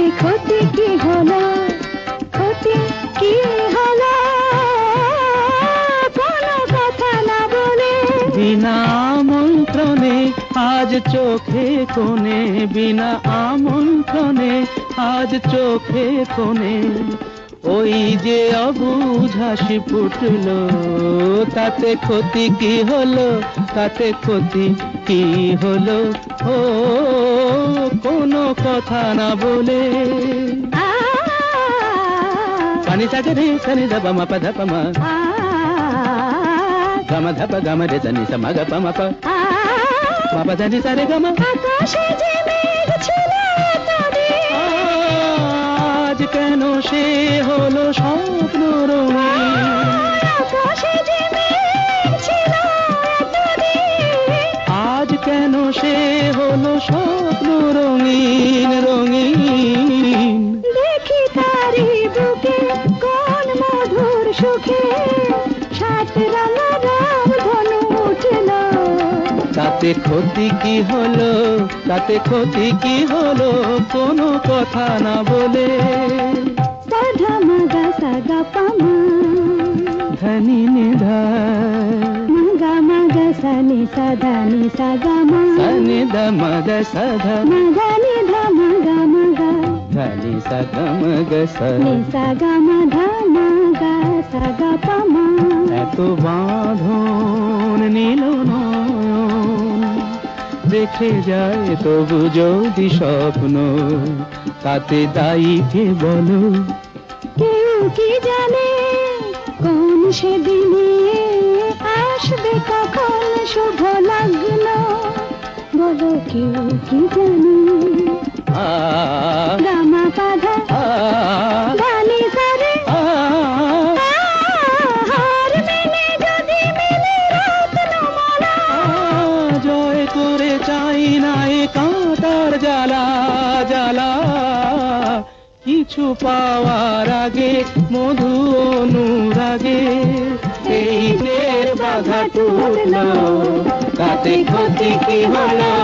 তাতে ক্ষতি কি হলো, ক্ষতি কি হলো, কোনো কথা না বলে। বিনা আমন্ত্রণে আজ চোখে কোণে, বিনা আমন্ত্রণে আজ চোখে কোণে ওই যে অবুঝ হাসি ফুটলো, তাতে ক্ষতি কি হলো, তাতে ক্ষতি কি হলো, ও কোনো কথা না বলে। পানি সাগে রে সনি ধপ মা পা ধপ মা, গম ধপ গম রে সনি সা মা গ পা মা পা, মা পা ধনি সা রে গ মা। আকাশে যে মেঘ ছিল এতদিন, আজ কেন সে হলো স্বপ্ন রঙিন, আকাশে যে মেঘ ছিল এতদিন, আজ কেন সে হলো স্বপ্ন রঙিন রঙিন। দেখি তারি বুকে কোন মধুর সুখে সাত রাঙা রাম ধনু উঠল, তাতে ক্ষতি কি হলো, তাতে ক্ষতি কি হলো, কোনো কথা না বলে। সাধা মাগা সাগা পামা, ধনি নিধা মাগা মাগা সানি সাধা নি সাগা মা, সনি দ মগ সধ মাগা নি ধা মাগা মাগা, ধনি স মগ স। নি সাগা মা ধা মাগা সাগা পামা। এত বাঁধন নীল নয়ন দেখে যায় তবু যদি স্বপ্ন, তাতে দায়ী কে বলো। কেউ কি জানে কোন সেদিনে আসবে কখন শুভ লগ্ন, বলো কেউ কি জানে। আ গামা পাধা আ গানি সারে, আ হার মেনে যদি মেলে রত্নমালা, জয় করে চাই না এ কাঁটার জ্বালা জ্বালা, কিছু পাওয়ার আগে মধু অনুরাগে এই দের বাধা টুটলো, তাতে ক্ষতি কি হলো,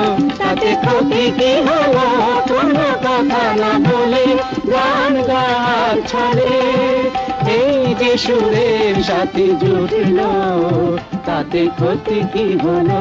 তাতে ক্ষতি কি হলো, কোনো কথা না বলে গান গাওয়ার ছলে এই যে সুরের সাথে জুটলো, তাতে ক্ষতি কি হলো।